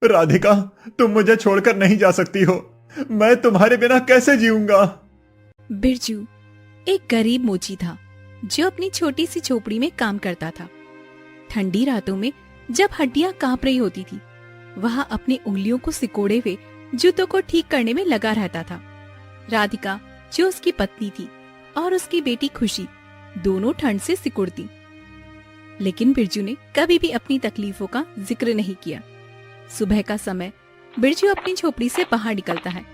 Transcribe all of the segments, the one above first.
राधिका, तुम मुझे छोड़कर नहीं जा सकती हो। मैं तुम्हारे बिना कैसे जीऊंगा। बिरजू एक गरीब मोची था जो अपनी छोटी सी झोपड़ी में काम करता था। ठंडी रातों में जब हड्डियां कांप रही होती थी, वह अपनी उंगलियों को सिकोड़े हुए जूतों को ठीक करने में लगा रहता था। राधिका जो उसकी पत्नी थी और उसकी बेटी खुशी दोनों ठंड से सिकुड़ती, लेकिन बिरजू ने कभी भी अपनी तकलीफों का जिक्र नहीं किया। सुबह का समय बिरजू अपनी झोपड़ी से बाहर निकलता है।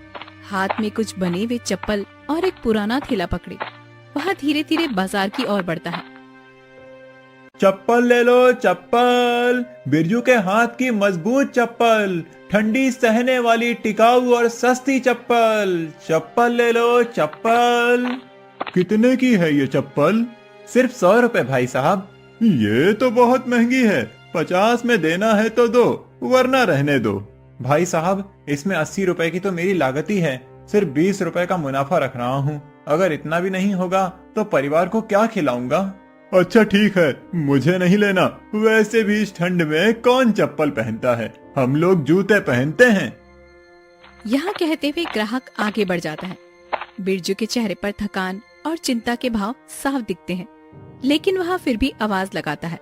हाथ में कुछ बने हुए चप्पल और एक पुराना थैला पकड़े वह धीरे धीरे बाजार की ओर बढ़ता है। चप्पल ले लो, चप्पल। बिरजू के हाथ की मजबूत चप्पल, ठंडी सहने वाली टिकाऊ और सस्ती चप्पल। चप्पल ले लो, चप्पल। कितने की है ये चप्पल? सिर्फ 100 रुपए भाई साहब। ये तो बहुत महंगी है। 50 में देना है तो दो, वरना रहने दो। भाई साहब, इसमें 80 रुपए की तो मेरी लागत ही है। सिर्फ 20 रुपए का मुनाफा रख रहा हूँ। अगर इतना भी नहीं होगा तो परिवार को क्या खिलाऊंगा? अच्छा ठीक है, मुझे नहीं लेना। वैसे भी इस ठंड में कौन चप्पल पहनता है, हम लोग जूते पहनते हैं। यहाँ कहते हुए ग्राहक आगे बढ़ जाता है। बिरजू के चेहरे पर थकान और चिंता के भाव साफ दिखते हैं, लेकिन वह फिर भी आवाज लगाता है।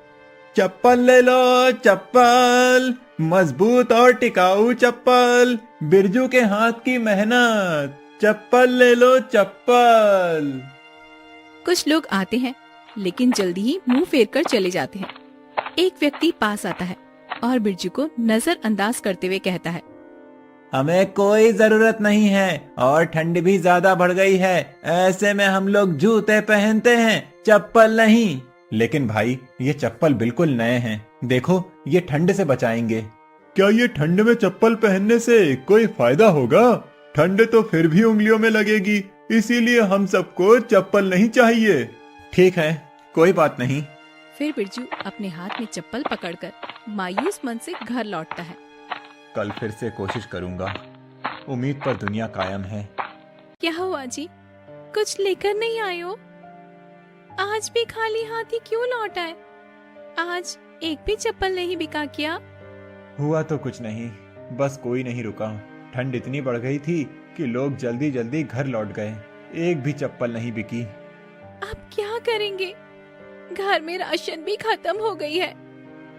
चप्पल ले लो, चप्पल। मजबूत और टिकाऊ चप्पल, बिरजू के हाथ की मेहनत। चप्पल ले लो, चप्पल। कुछ लोग आते हैं, लेकिन जल्दी ही मुंह फेर कर चले जाते हैं। एक व्यक्ति पास आता है और बिरजू को नजरअंदाज करते हुए कहता है, हमें कोई जरूरत नहीं है और ठंड भी ज्यादा बढ़ गई है। ऐसे में हम लोग जूते पहनते हैं, चप्पल नहीं। लेकिन भाई, ये चप्पल बिल्कुल नए हैं। देखो, ये ठंड से बचाएंगे। क्या ये ठंड में चप्पल पहनने से कोई फायदा होगा? ठंड तो फिर भी उंगलियों में लगेगी, इसीलिए हम सबको चप्पल नहीं चाहिए। ठीक है, कोई बात नहीं। फिर बिरजू अपने हाथ में चप्पल पकड़कर मायूस मन से घर लौटता है। कल फिर से कोशिश करूंगा। उम्मीद पर दुनिया कायम है। क्या हुआ जी, कुछ लेकर नहीं आए हो? आज भी खाली हाथ ही क्यों लौट आए? आज एक भी चप्पल नहीं बिका क्या? हुआ तो कुछ नहीं, बस कोई नहीं रुका। ठंड इतनी बढ़ गई थी कि लोग जल्दी जल्दी घर लौट गए। एक भी चप्पल नहीं बिकी। अब क्या करेंगे? घर में राशन भी खत्म हो गई है।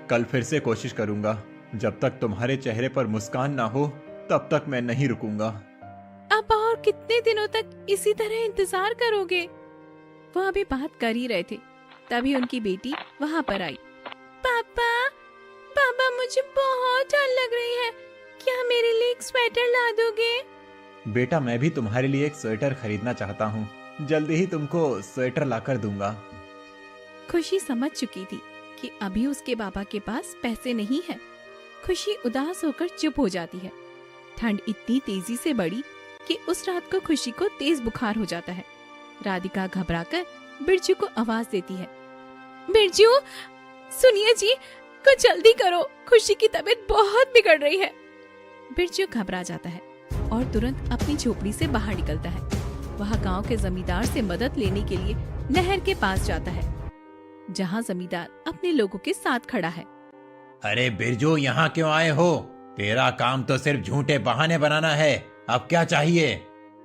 कल फिर से कोशिश करूंगा। जब तक तुम्हारे चेहरे पर मुस्कान ना हो, तब तक मैं नहीं रुकूंगा। अब और कितने दिनों तक इसी तरह इंतजार करोगे? वह अभी बात कर ही रहे थे, तभी उनकी बेटी वहाँ पर आई। पापा, पापा मुझे बहुत ठंड लग रही है, क्या मेरे लिए एक स्वेटर ला दोगे? बेटा, मैं भी तुम्हारे लिए एक स्वेटर खरीदना चाहता हूँ। जल्दी ही तुमको स्वेटर लाकर दूंगा। खुशी समझ चुकी थी कि अभी उसके बाबा के पास पैसे नहीं है। खुशी उदास होकर चुप हो जाती है। ठंड इतनी तेजी से बढ़ी कि उस रात को खुशी को तेज बुखार हो जाता है। राधिका घबराकर बिरजू को आवाज देती है, बिरजू सुनिए जी, कुछ जल्दी करो, खुशी की तबीयत बहुत बिगड़ रही है। बिरजू घबरा जाता है और तुरंत अपनी झोपड़ी से बाहर निकलता है। वह गांव के जमींदार से मदद लेने के लिए नहर के पास जाता है, जहां जमींदार अपने लोगों के साथ खड़ा है। अरे बिरजू, यहाँ क्यों आए हो? तेरा काम तो सिर्फ झूठे बहाने बनाना है। अब क्या चाहिए?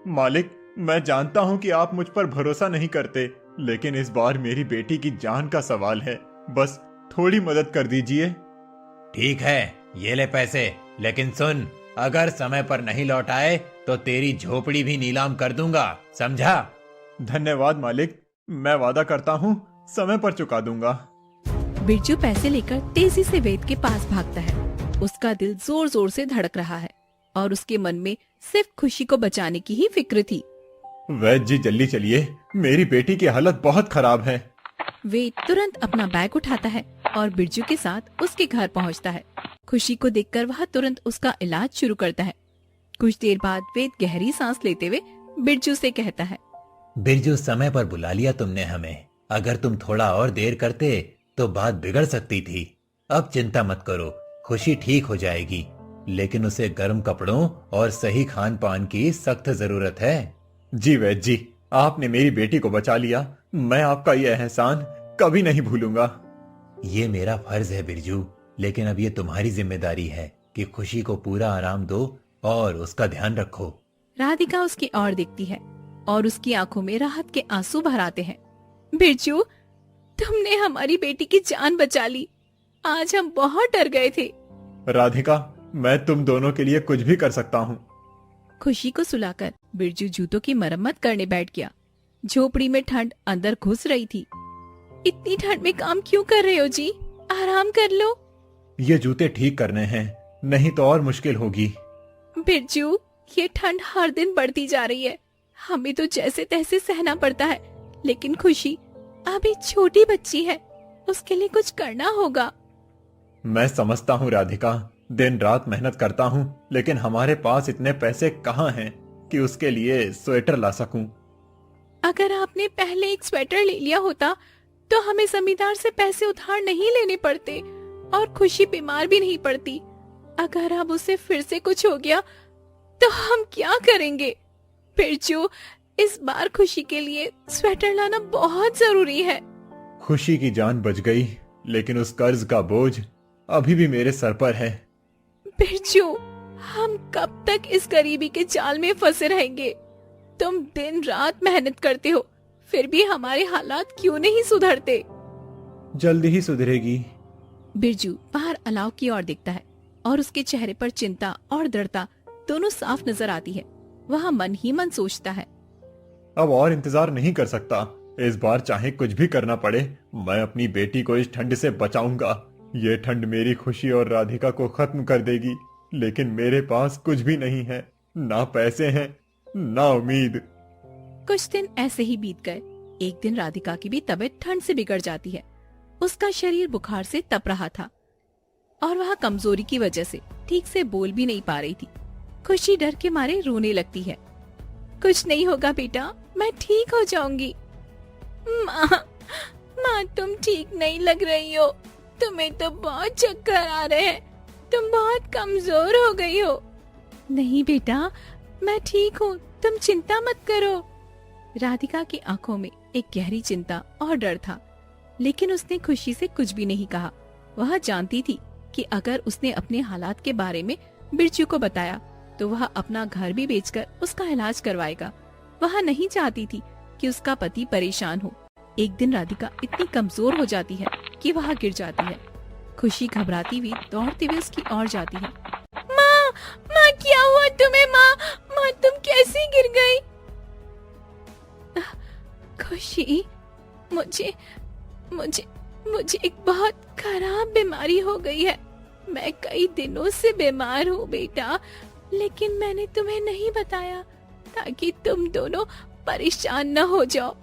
मालिक, मैं जानता हूँ कि आप मुझ पर भरोसा नहीं करते, लेकिन इस बार मेरी बेटी की जान का सवाल है। बस थोड़ी मदद कर दीजिए। ठीक है, ये ले पैसे, लेकिन सुन, अगर समय पर नहीं लौट आए तो तेरी झोपड़ी भी नीलाम कर दूंगा, समझा? धन्यवाद मालिक, मैं वादा करता हूँ समय पर चुका दूंगा। बिरजू पैसे लेकर तेजी से वेद के पास भागता है। उसका दिल जोर जोर से धड़क रहा है और उसके मन में सिर्फ खुशी को बचाने की ही फिक्र थी। वैद जी, जल्दी चलिए, मेरी बेटी की हालत बहुत खराब है। वेद तुरंत अपना बैग उठाता है और बिरजू के साथ उसके घर पहुंचता है। खुशी को देखकर वह तुरंत उसका इलाज शुरू करता है। कुछ देर बाद वेद गहरी सांस लेते हुए बिरजू से कहता है, बिरजू, समय पर बुला लिया तुमने हमें। अगर तुम थोड़ा और देर करते तो बात बिगड़ सकती थी। अब चिंता मत करो, खुशी ठीक हो जाएगी, लेकिन उसे गर्म कपड़ों और सही खान पान की सख्त जरूरत है। जी वैद जी, आपने मेरी बेटी को बचा लिया। मैं आपका ये एहसान कभी नहीं भूलूंगा। ये मेरा फर्ज है बिरजू, लेकिन अब ये तुम्हारी जिम्मेदारी है कि खुशी को पूरा आराम दो और उसका ध्यान रखो। राधिका उसकी ओर देखती है और उसकी आंखों में राहत के आंसू भर आते हैं। बिरजू, तुमने हमारी बेटी की जान बचा ली। आज हम बहुत डर गए थे। राधिका, मैं तुम दोनों के लिए कुछ भी कर सकता हूँ। खुशी को सुलाकर बिरजू जूतों की मरम्मत करने बैठ गया। झोपड़ी में ठंड अंदर घुस रही थी। इतनी ठंड में काम क्यों कर रहे हो जी? आराम कर लो। ये जूते ठीक करने हैं, नहीं तो और मुश्किल होगी। बिरजू, ये ठंड हर दिन बढ़ती जा रही है। हमें तो जैसे तैसे सहना पड़ता है, लेकिन खुशी अभी छोटी बच्ची है, उसके लिए कुछ करना होगा। मैं समझता हूँ राधिका, दिन रात मेहनत करता हूँ, लेकिन हमारे पास इतने पैसे कहाँ हैं कि उसके लिए स्वेटर ला सकूं। अगर आपने पहले एक स्वेटर ले लिया होता तो हमें जमींदार से पैसे उधार नहीं लेने पड़ते और खुशी बीमार भी नहीं पड़ती। अगर अब उसे फिर से कुछ हो गया तो हम क्या करेंगे? बिरजू, इस बार खुशी के लिए स्वेटर लाना बहुत जरूरी है। खुशी की जान बच गई, लेकिन उस कर्ज का बोझ अभी भी मेरे सर पर है। बिरजू, हम कब तक इस गरीबी के जाल में फंसे रहेंगे? तुम दिन रात मेहनत करते हो, फिर भी हमारे हालात क्यों नहीं सुधरते? जल्दी ही सुधरेगी। बिरजू बाहर अलाव की ओर देखता है और उसके चेहरे पर चिंता और दृढ़ता दोनों साफ नजर आती है। वह मन ही मन सोचता है, अब और इंतजार नहीं कर सकता। इस बार चाहे कुछ भी करना पड़े, मैं अपनी बेटी को इस ठंड से बचाऊंगा। ये ठंड मेरी खुशी और राधिका को खत्म कर देगी, लेकिन मेरे पास कुछ भी नहीं है, ना पैसे हैं, ना उम्मीद। कुछ दिन ऐसे ही बीत गए। एक दिन राधिका की भी तबीयत ठंड से बिगड़ जाती है। उसका शरीर बुखार से तप रहा था और वह कमजोरी की वजह से ठीक से बोल भी नहीं पा रही थी। खुशी डर के मारे रोने लगती है। कुछ नहीं होगा बेटा, मैं ठीक हो जाऊंगी। माँ, तुम ठीक नहीं लग रही हो। तुम्हें तो बहुत चक्कर आ रहे हैं। तुम बहुत कमजोर हो गई हो। नहीं बेटा, मैं ठीक हूँ, तुम चिंता मत करो। राधिका की आंखों में एक गहरी चिंता और डर था, लेकिन उसने खुशी से कुछ भी नहीं कहा। वह जानती थी कि अगर उसने अपने हालात के बारे में बिरजू को बताया तो वह अपना घर भी बेचकर उसका इलाज करवाएगा। वह नहीं चाहती थी कि उसका पति परेशान हो। एक दिन राधिका इतनी कमजोर हो जाती है कि वह गिर जाती है। खुशी घबराती हुई दौड़ते हुए उसकी ओर जाती है। माँ, माँ क्या हुआ तुम्हें? माँ, तुम कैसे गिर गई? खुशी, मुझे मुझे मुझे एक बहुत खराब बीमारी हो गई है। मैं कई दिनों से बीमार हूँ बेटा, लेकिन मैंने तुम्हें नहीं बताया ताकि तुम दोनों परेशान न हो जाओ।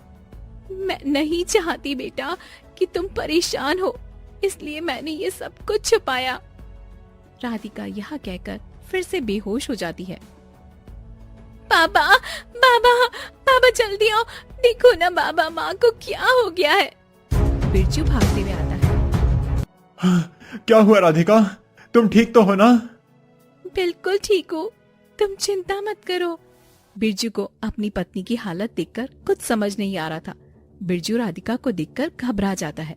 मैं नहीं चाहती बेटा कि तुम परेशान हो, इसलिए मैंने ये सब कुछ छुपाया। राधिका यह कहकर फिर से बेहोश हो जाती है। बाबा, बाबा, बाबा जल्दी आओ, देखो ना बाबा, माँ को क्या हो गया है। बिरजू भागते हुए आता है। क्या हुआ राधिका, तुम ठीक तो हो ना? बिल्कुल ठीक हूँ, तुम चिंता मत करो। बिरजू को अपनी पत्नी की हालत देखकर कुछ समझ नहीं आ रहा था। बिरजू राधिका को देखकर घबरा जाता है।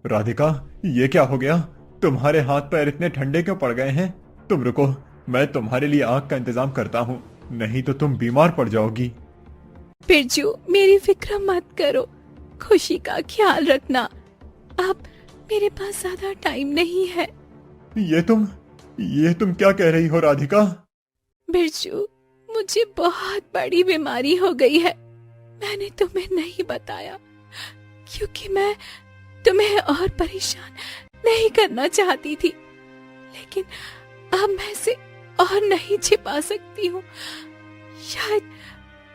राधिका, ये क्या हो गया? तुम्हारे हाथ पैर इतने ठंडे क्यों पड़ गए हैं? तुम रुको, मैं तुम्हारे लिए आग का इंतजाम करता हूँ, नहीं तो तुम बीमार पड़ जाओगी। बिरजू, मेरी फिक्र मत करो, खुशी का ख्याल रखना। अब मेरे पास ज्यादा टाइम नहीं है। ये तुम क्या कह रही हो राधिका? बिरजू, मुझे बहुत बड़ी बीमारी हो गई है। मैंने तुम्हें नहीं बताया क्योंकि मैं तुम्हें और परेशान नहीं करना चाहती थी, लेकिन अब मैं इसे और नहीं छिपा सकती हूँ। शायद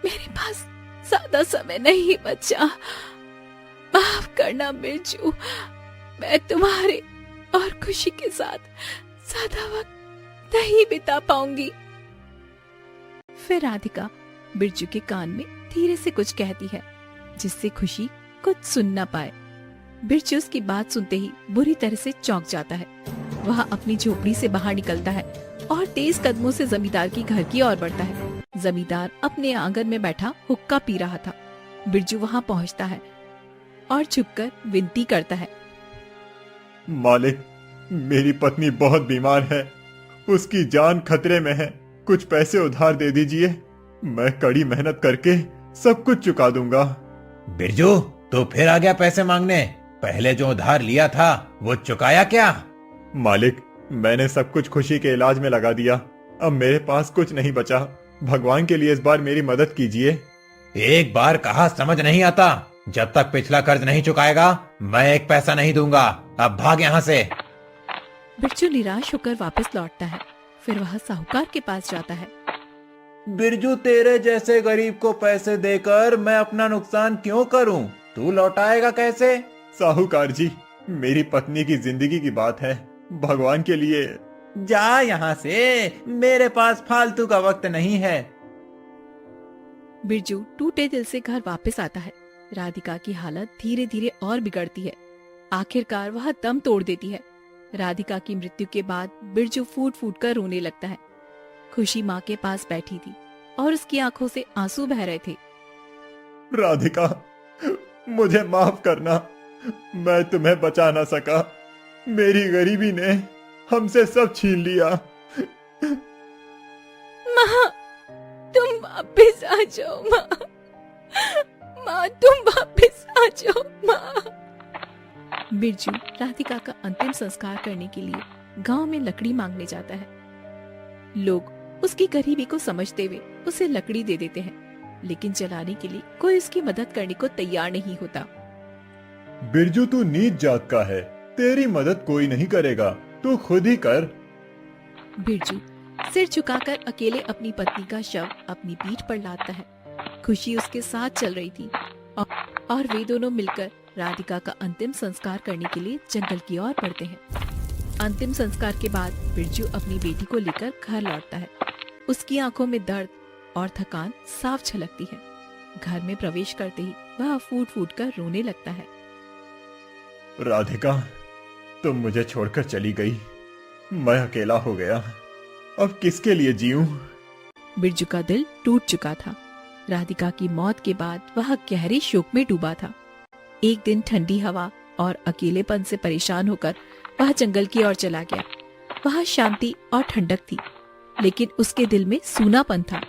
मेरे पास ज्यादा समय नहीं बचा। माफ करना बिरजू, मैं तुम्हारे और खुशी के साथ ज्यादा वक्त नहीं बिता पाऊंगी। फिर राधिका बिरजू के कान में धीरे से कुछ कहती है, जिससे खुशी कुछ सुन न पाए। बिरजू उसकी बात सुनते ही बुरी तरह से चौंक जाता है। वह अपनी झोपड़ी से बाहर निकलता है और तेज कदमों से जमींदार की घर की ओर बढ़ता है। जमींदार अपने आंगन में बैठा हुक्का पी रहा था। बिरजू वहां पहुंचता है और झुककर विनती करता है। मालिक, मेरी पत्नी बहुत बीमार है, उसकी जान खतरे में है। कुछ पैसे उधार दे दीजिए, मैं कड़ी मेहनत करके सब कुछ चुका दूंगा। बिरजू, तू फिर आ गया पैसे मांगने? पहले जो उधार लिया था वो चुकाया क्या? मालिक, मैंने सब कुछ खुशी के इलाज में लगा दिया। अब मेरे पास कुछ नहीं बचा। भगवान के लिए इस बार मेरी मदद कीजिए। एक बार कहा समझ नहीं आता? जब तक पिछला कर्ज नहीं चुकाएगा मैं एक पैसा नहीं दूंगा। अब भाग यहाँ से। बिरजू निराश होकर वापस लौटता है। फिर वह साहूकार के पास जाता है। बिरजू, तेरे जैसे गरीब को पैसे देकर मैं अपना नुकसान क्यों करूं? तू लौटाएगा कैसे? साहूकार जी, मेरी पत्नी की जिंदगी की बात है, भगवान के लिए। जा यहाँ से, मेरे पास फालतू का वक्त नहीं है। बिरजू टूटे दिल से घर वापस आता है। राधिका की हालत धीरे धीरे और बिगड़ती है। आखिरकार वह दम तोड़ देती है। राधिका की मृत्यु के बाद बिरजू फूट फूट कर रोने लगता है। खुशी माँ के पास बैठी थी और उसकी आंखों से आंसू बह रहे थे। राधिका, मुझे माफ करना, मैं तुम्हें बचा ना सका। मेरी गरीबी ने हमसे सब छीन लिया। माँ, तुम वापस आ जाओ। माँ, माँ तुम वापस आ जाओ। माँ। बिरजू राधिका का अंतिम संस्कार करने के लिए गांव में लकड़ी मांगने जाता है। लोग उसकी गरीबी को समझते हुए उसे लकड़ी दे देते हैं, लेकिन जलाने के लिए कोई उसकी मदद करने को तैयार नहीं होता। बिरजू, तू नीच जात का है, तेरी मदद कोई नहीं करेगा, तू खुद ही कर। बिरजू सिर झुकाकर अकेले अपनी पत्नी का शव अपनी पीठ पर लादता है। खुशी उसके साथ चल रही थी और वे दोनों मिलकर राधिका का अंतिम संस्कार करने के लिए जंगल की ओर बढ़ते हैं। अंतिम संस्कार के बाद बिरजू अपनी बेटी को लेकर घर लौटता है। उसकी आंखों में दर्द और थकान साफ झलकती है। घर में प्रवेश करते ही वह फूट फूट कर रोने लगता है। राधिका, तुम मुझे छोड़कर चली गई, मैं अकेला हो गया, अब किसके लिए जीऊं? बिरजू का दिल टूट चुका था। राधिका की मौत के बाद वह गहरे शोक में डूबा था। एक दिन ठंडी हवा और अकेलेपन से परेशान होकर वह जंगल की ओर चला गया। वहाँ शांति और ठंडक थी, लेकिन उसके दिल में सूनापन था।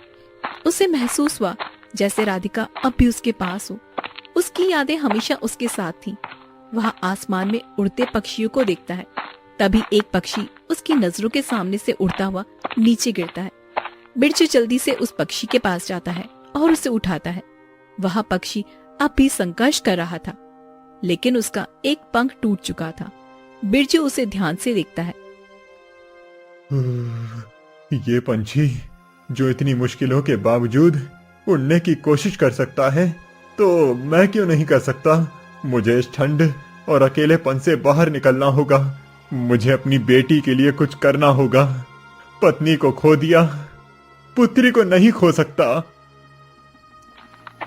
उसे महसूस हुआ जैसे राधिका अब भी उसके पास हो। उसकी यादें हमेशा उसके साथ थीं। वह आसमान में उड़ते पक्षियों को देखता है। तभी एक पक्षी उसकी नजरों के सामने से उड़ता हुआ नीचे गिरता है। बिरजू जल्दी से उस पक्षी के पास जाता है और उसे उठाता है। वह पक्षी अब भी संघर्ष कर रहा था, लेकिन उसका एक पंख टूट चुका था। बिरजू उसे ध्यान से देखता है। ये पंछी जो इतनी मुश्किलों के बावजूद उड़ने की कोशिश कर सकता है, तो मैं क्यों नहीं कर सकता? मुझे इस ठंड और अकेलेपन से बाहर निकलना होगा। मुझे अपनी बेटी के लिए कुछ करना होगा। पत्नी को खो दिया, पुत्री को नहीं खो सकता।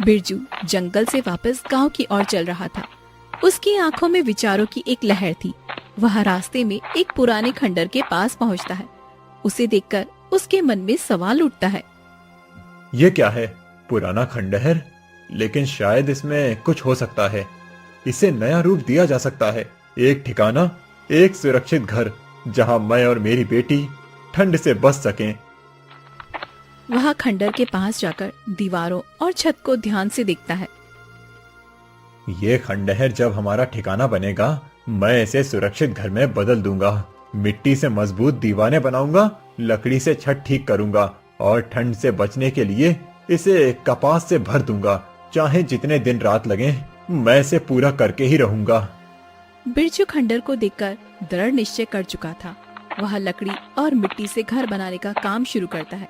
बिरजू जंगल से वापस गांव की ओर चल रहा था। उसकी आंखों में विचारों की एक लहर थी। वह रास्ते में एक पुराने खंडर के पास पहुंचता है। उसे देखकर उसके मन में सवाल उठता है। ये क्या है? पुराना खंडहर, लेकिन शायद इसमें कुछ हो सकता है। इसे नया रूप दिया जा सकता है। एक ठिकाना, एक सुरक्षित घर, जहां मैं और मेरी बेटी ठंड से बच सकें। वह खंडर के पास जाकर दीवारों और छत को ध्यान से देखता है। ये खंडहर जब हमारा ठिकाना बनेगा, मैं इसे सुरक्षित घर में बदल दूंगा। मिट्टी से मजबूत दीवारें बनाऊंगा, लकड़ी से छत ठीक करूंगा और ठंड से बचने के लिए इसे कपास से भर दूंगा। चाहे जितने दिन रात लगे, मैं इसे पूरा करके ही रहूंगा। बिरजू खंडर को देखकर दृढ़ निश्चय कर चुका था। वह लकड़ी और मिट्टी से घर बनाने का काम शुरू करता है।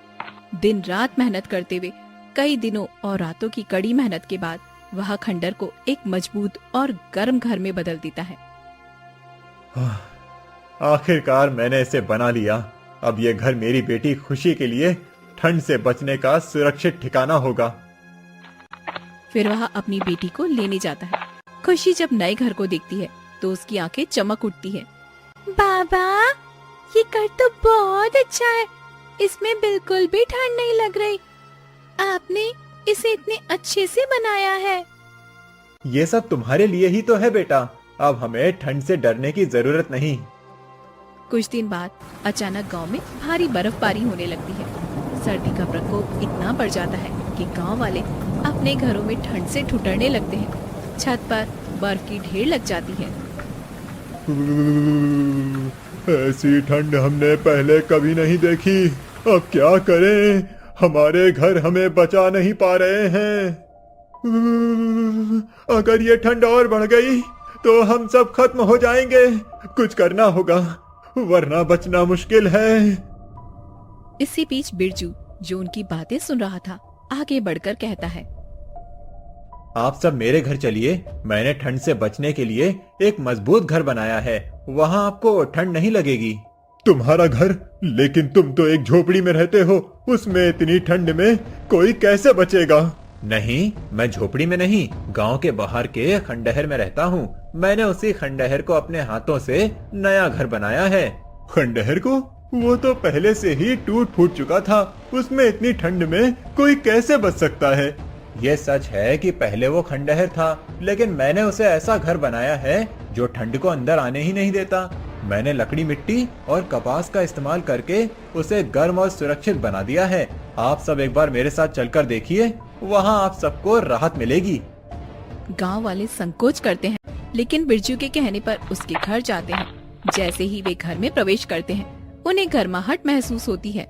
दिन रात मेहनत करते हुए कई दिनों और रातों की कड़ी मेहनत के बाद वह खंडर को एक मजबूत और गर्म घर में बदल देता है। आखिरकार मैंने इसे बना लिया। अब ये घर मेरी बेटी खुशी के लिए ठंड से बचने का सुरक्षित ठिकाना होगा। फिर वह अपनी बेटी को लेने जाता है। खुशी जब नए घर को देखती है तो उसकी आंखें चमक उठती है। बाबा, ये घर तो बहुत अच्छा है। इसमें बिल्कुल भी ठंड नहीं लग रही। आपने इसे इतने अच्छे से बनाया है। ये सब तुम्हारे लिए ही तो है बेटा। अब हमें ठंड से डरने की जरूरत नहीं। कुछ दिन बाद अचानक गांव में भारी बर्फबारी होने लगती है। सर्दी का प्रकोप इतना बढ़ जाता है कि गांव वाले अपने घरों में ठंड से ठुठरने लगते हैं। छत पर बर्फ की ढेर लग जाती है। ऐसी ठंड हमने पहले कभी नहीं देखी। अब क्या करें, हमारे घर हमें बचा नहीं पा रहे हैं। अगर ये ठंड और बढ़ गई तो हम सब खत्म हो जाएंगे। कुछ करना होगा वरना बचना मुश्किल है। इसी बीच बिरजू, जो उनकी बातें सुन रहा था, आगे बढ़कर कहता है, आप सब मेरे घर चलिए। मैंने ठंड से बचने के लिए एक मजबूत घर बनाया है। वहाँ आपको ठंड नहीं लगेगी। तुम्हारा घर? लेकिन तुम तो एक झोपड़ी में रहते हो। उसमें इतनी ठंड में कोई कैसे बचेगा? नहीं, मैं झोपड़ी में नहीं, गांव के बाहर के खंडहर में रहता हूँ। मैंने उसी खंडहर को अपने हाथों से नया घर बनाया है। खंडहर को? वो तो पहले से ही टूट फूट चुका था। उसमें इतनी ठंड में कोई कैसे बच सकता है? ये सच है कि पहले वो खंडहर था, लेकिन मैंने उसे ऐसा घर बनाया है जो ठंड को अंदर आने ही नहीं देता। मैंने लकड़ी, मिट्टी और कपास का इस्तेमाल करके उसे गर्म और सुरक्षित बना दिया है। आप सब एक बार मेरे साथ चलकर देखिए, वहाँ आप सबको राहत मिलेगी। गांव वाले संकोच करते हैं, लेकिन बिरजू के कहने पर उसके घर जाते हैं। जैसे ही वे घर में प्रवेश करते हैं, उन्हें गर्माहट महसूस होती है।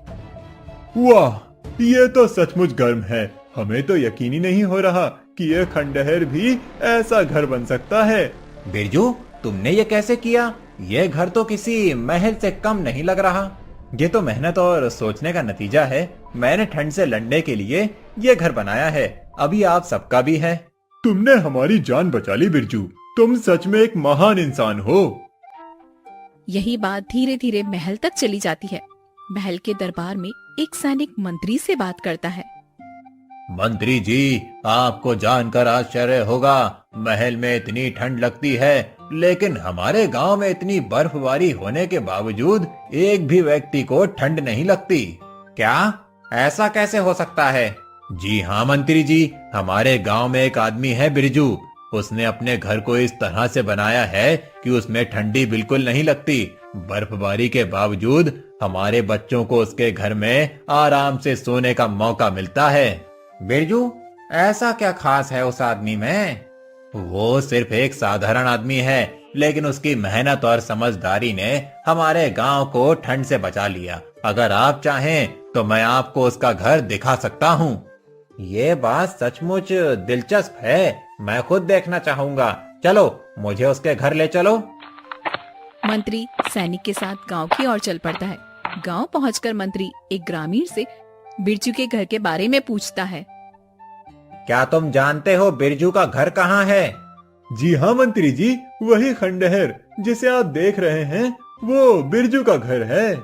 वाह, ये तो सचमुच गर्म है। हमें तो यकीन ही नहीं हो रहा कि यह खंडहर भी ऐसा घर बन सकता है। बिरजू, तुमने ये कैसे किया? ये घर तो किसी महल से कम नहीं लग रहा। ये तो मेहनत और सोचने का नतीजा है। मैंने ठंड से लड़ने के लिए ये घर बनाया है। अभी आप सबका भी है। तुमने हमारी जान बचा ली बिरजू। तुम सच में एक महान इंसान हो। यही बात धीरे धीरे महल तक चली जाती है। महल के दरबार में एक सैनिक मंत्री से बात करता है। मंत्री जी, आपको जानकर आश्चर्य होगा, महल में इतनी ठंड लगती है, लेकिन हमारे गांव में इतनी बर्फबारी होने के बावजूद एक भी व्यक्ति को ठंड नहीं लगती। क्या? ऐसा कैसे हो सकता है? जी हाँ मंत्री जी, हमारे गांव में एक आदमी है बिरजू। उसने अपने घर को इस तरह से बनाया है कि उसमें ठंडी बिल्कुल नहीं लगती। बर्फबारी के बावजूद हमारे बच्चों को उसके घर में आराम से सोने का मौका मिलता है। बिरजू, ऐसा क्या खास है उस आदमी में? वो सिर्फ एक साधारण आदमी है, लेकिन उसकी मेहनत और समझदारी ने हमारे गांव को ठंड से बचा लिया। अगर आप चाहें तो मैं आपको उसका घर दिखा सकता हूँ। ये बात सचमुच दिलचस्प है। मैं खुद देखना चाहूंगा। चलो, मुझे उसके घर ले चलो। मंत्री सैनिक के साथ गांव की ओर चल पड़ता है। गांव पहुंचकर मंत्री एक ग्रामीण से बिरजू के घर के बारे में पूछता है। क्या तुम जानते हो बिरजू का घर कहाँ है? जी हाँ मंत्री जी, वही खंडहर जिसे आप देख रहे हैं, वो बिरजू का घर है।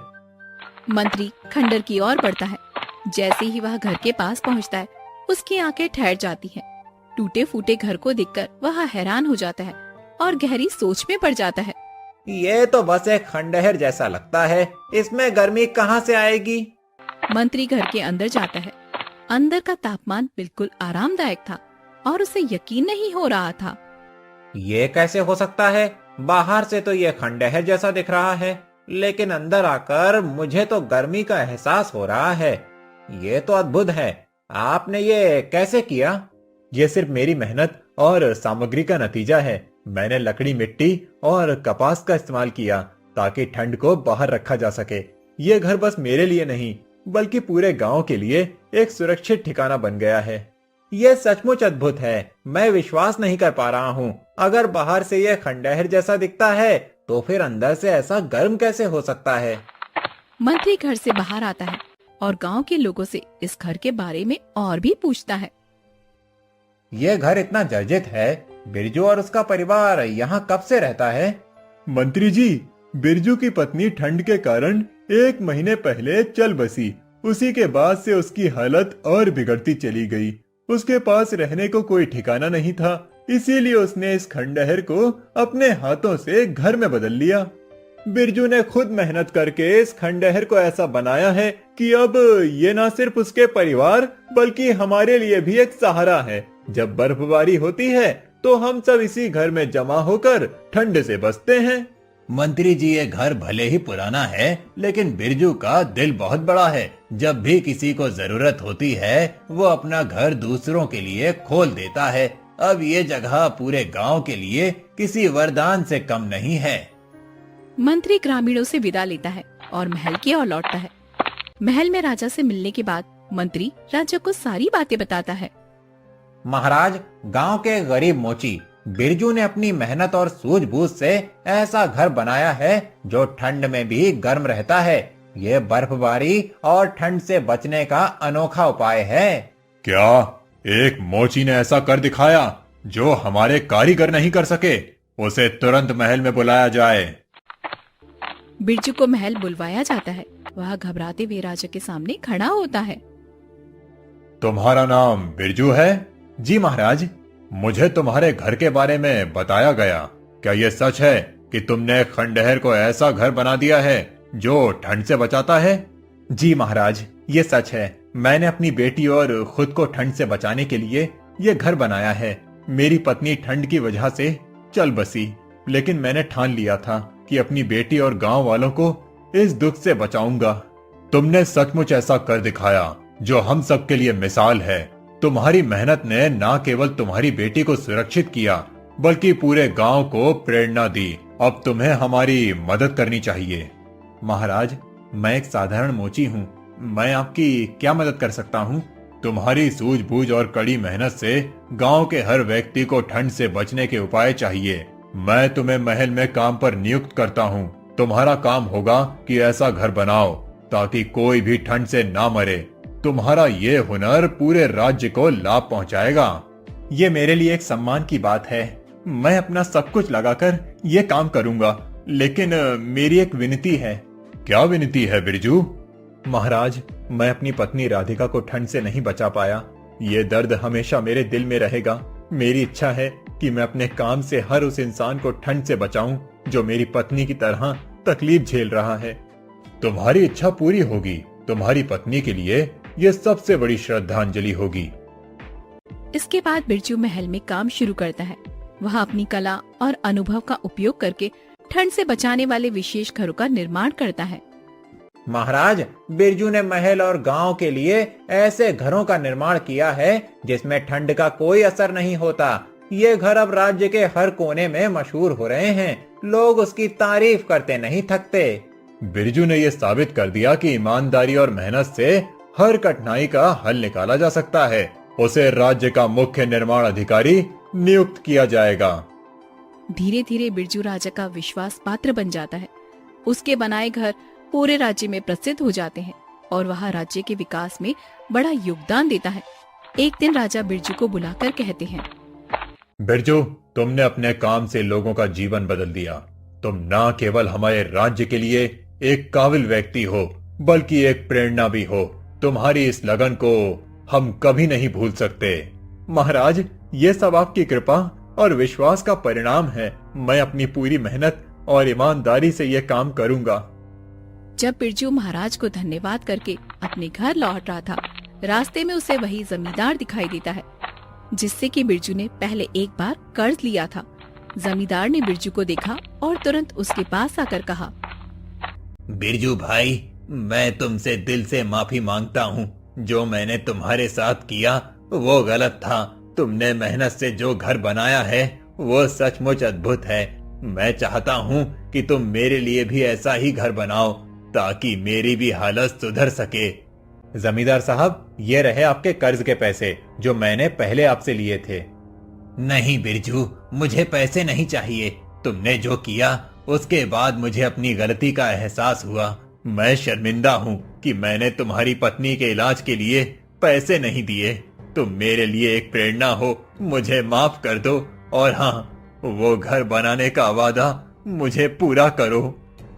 मंत्री खंडहर की ओर बढ़ता है। जैसे ही वह घर के पास पहुंचता है, उसकी आंखें ठहर जाती हैं। टूटे फूटे घर को देखकर वह हैरान हो जाता है और गहरी सोच में पड़ जाता है। ये तो बस एक खंडहर जैसा लगता है, इसमें गर्मी कहाँ से आएगी? मंत्री घर के अंदर जाता है। अंदर का तापमान बिल्कुल आरामदायक था और उसे यकीन नहीं हो रहा था। ये कैसे हो सकता है? बाहर से तो ये खंडहर जैसा दिख रहा है, लेकिन अंदर आकर मुझे तो गर्मी का एहसास हो रहा है। ये तो अद्भुत है। आपने ये कैसे किया? ये सिर्फ मेरी मेहनत और सामग्री का नतीजा है। मैंने लकड़ी, मिट्टी और कपास का इस्तेमाल किया ताकि ठंड को बाहर रखा जा सके। ये घर बस मेरे लिए नहीं, बल्कि पूरे गांव के लिए एक सुरक्षित ठिकाना बन गया है। यह सचमुच अद्भुत है। मैं विश्वास नहीं कर पा रहा हूँ। अगर बाहर से यह खंडहर जैसा दिखता है, तो फिर अंदर से ऐसा गर्म कैसे हो सकता है? मंत्री घर से बाहर आता है और गांव के लोगों से इस घर के बारे में और भी पूछता है। यह घर इतना जर्जरित है। बिरजू और उसका परिवार यहाँ कब से रहता है? मंत्री जी, बिरजू की पत्नी ठंड के कारण 1 महीने पहले चल बसी। उसी के बाद से उसकी हालत और बिगड़ती चली गई। उसके पास रहने को कोई ठिकाना नहीं था, इसीलिए उसने इस खंडहर को अपने हाथों से घर में बदल लिया। बिरजू ने खुद मेहनत करके इस खंडहर को ऐसा बनाया है कि अब ये न सिर्फ उसके परिवार बल्कि हमारे लिए भी एक सहारा है। जब बर्फबारी होती है तो हम सब इसी घर में जमा होकर ठंड से बचते हैं। मंत्री जी, ये घर भले ही पुराना है, लेकिन बिरजू का दिल बहुत बड़ा है। जब भी किसी को जरूरत होती है वो अपना घर दूसरों के लिए खोल देता है। अब ये जगह पूरे गांव के लिए किसी वरदान से कम नहीं है। मंत्री ग्रामीणों से विदा लेता है और महल की ओर लौटता है। महल में राजा से मिलने के बाद मंत्री राजा को सारी बातें बताता है। महाराज, गांव के गरीब मोची बिरजू ने अपनी मेहनत और सूझबूझ से ऐसा घर बनाया है जो ठंड में भी गर्म रहता है। ये बर्फबारी और ठंड से बचने का अनोखा उपाय है। क्या एक मोची ने ऐसा कर दिखाया जो हमारे कारीगर नहीं कर सके? उसे तुरंत महल में बुलाया जाए। बिरजू को महल बुलवाया जाता है। वह घबराते हुए राजा के सामने खड़ा होता है। तुम्हारा नाम बिरजू है? जी महाराज। मुझे तुम्हारे घर के बारे में बताया गया। क्या यह सच है कि तुमने खंडहर को ऐसा घर बना दिया है जो ठंड से बचाता है? जी महाराज, ये सच है। मैंने अपनी बेटी और खुद को ठंड से बचाने के लिए ये घर बनाया है। मेरी पत्नी ठंड की वजह से चल बसी, लेकिन मैंने ठान लिया था कि अपनी बेटी और गांव वालों को इस दुख से बचाऊंगा। तुमने सचमुच ऐसा कर दिखाया जो हम सब के लिए मिसाल है। तुम्हारी मेहनत ने न केवल तुम्हारी बेटी को सुरक्षित किया बल्कि पूरे गांव को प्रेरणा दी। अब तुम्हें हमारी मदद करनी चाहिए। महाराज, मैं एक साधारण मोची हूँ। मैं आपकी क्या मदद कर सकता हूँ? तुम्हारी सूझबूझ और कड़ी मेहनत से गांव के हर व्यक्ति को ठंड से बचने के उपाय चाहिए। मैं तुम्हें महल में काम पर नियुक्त करता हूँ। तुम्हारा काम होगा कि ऐसा घर बनाओ ताकि कोई भी ठंड से ना मरे। तुम्हारा ये हुनर पूरे राज्य को लाभ पहुंचाएगा। ये मेरे लिए एक सम्मान की बात है। मैं अपना सब कुछ लगाकर ये काम करूंगा, लेकिन मेरी एक विनती है। क्या विनती है बिरजू? महाराज, मैं अपनी पत्नी राधिका को ठंड से नहीं बचा पाया। ये दर्द हमेशा मेरे दिल में रहेगा। मेरी इच्छा है कि मैं अपने काम से हर उस इंसान को ठंड से बचाऊं जो मेरी पत्नी की तरह तकलीफ झेल रहा है। तुम्हारी इच्छा पूरी होगी। तुम्हारी पत्नी के लिए यह सबसे बड़ी श्रद्धांजलि होगी। इसके बाद बिरजू महल में काम शुरू करता है। वह अपनी कला और अनुभव का उपयोग करके ठंड से बचाने वाले विशेष घरों का निर्माण करता है। महाराज, बिरजू ने महल और गांव के लिए ऐसे घरों का निर्माण किया है जिसमें ठंड का कोई असर नहीं होता। ये घर अब राज्य के हर कोने में मशहूर हो रहे हैं। लोग उसकी तारीफ करते नहीं थकते। बिरजू ने यह साबित कर दिया कि ईमानदारी और मेहनत से हर कठिनाई का हल निकाला जा सकता है। उसे राज्य का मुख्य निर्माण अधिकारी नियुक्त किया जाएगा। धीरे धीरे बिरजू राजा का विश्वास पात्र बन जाता है। उसके बनाए घर पूरे राज्य में प्रसिद्ध हो जाते हैं और वह राज्य के विकास में बड़ा योगदान देता है। एक दिन राजा बिरजू को बुलाकर कहते हैं, बिरजू, तुमने अपने काम से लोगों का जीवन बदल दिया। तुम न केवल हमारे राज्य के लिए एक काबिल व्यक्ति हो बल्कि एक प्रेरणा भी हो। तुम्हारी इस लगन को हम कभी नहीं भूल सकते। महाराज, ये सब आपकी कृपा और विश्वास का परिणाम है। मैं अपनी पूरी मेहनत और ईमानदारी से ये काम करूंगा। जब बिरजू महाराज को धन्यवाद करके अपने घर लौट रहा था, रास्ते में उसे वही जमींदार दिखाई देता है जिससे कि बिरजू ने पहले एक बार कर्ज लिया था। जमींदार ने बिरजू को देखा और तुरंत उसके पास आकर कहा, बिरजू भाई, मैं तुमसे दिल से माफी मांगता हूँ। जो मैंने तुम्हारे साथ किया वो गलत था। तुमने मेहनत से जो घर बनाया है वो सचमुच अद्भुत है। मैं चाहता हूँ कि तुम मेरे लिए भी ऐसा ही घर बनाओ ताकि मेरी भी हालत सुधर सके। जमींदार साहब, ये रहे आपके कर्ज के पैसे जो मैंने पहले आपसे लिए थे। नहीं बिरजू, मुझे पैसे नहीं चाहिए। तुमने जो किया उसके बाद मुझे अपनी गलती का एहसास हुआ। मैं शर्मिंदा हूँ कि मैंने तुम्हारी पत्नी के इलाज के लिए पैसे नहीं दिए। तुम मेरे लिए एक प्रेरणा हो। मुझे माफ कर दो और हाँ, वो घर बनाने का वादा मुझे पूरा करो।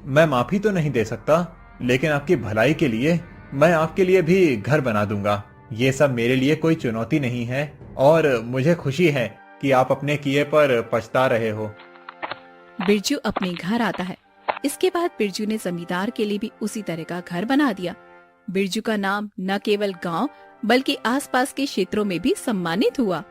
मैं माफी तो नहीं दे सकता, लेकिन आपकी भलाई के लिए मैं आपके लिए भी घर बना दूंगा। ये सब मेरे लिए कोई चुनौती नहीं है और मुझे खुशी है कि आप अपने किए पर पछता रहे हो। बिरजू अपने घर आता है। इसके बाद बिरजू ने जमींदार के लिए भी उसी तरह का घर बना दिया। बिरजू का नाम न केवल गांव बल्कि आसपास के क्षेत्रों में भी सम्मानित हुआ।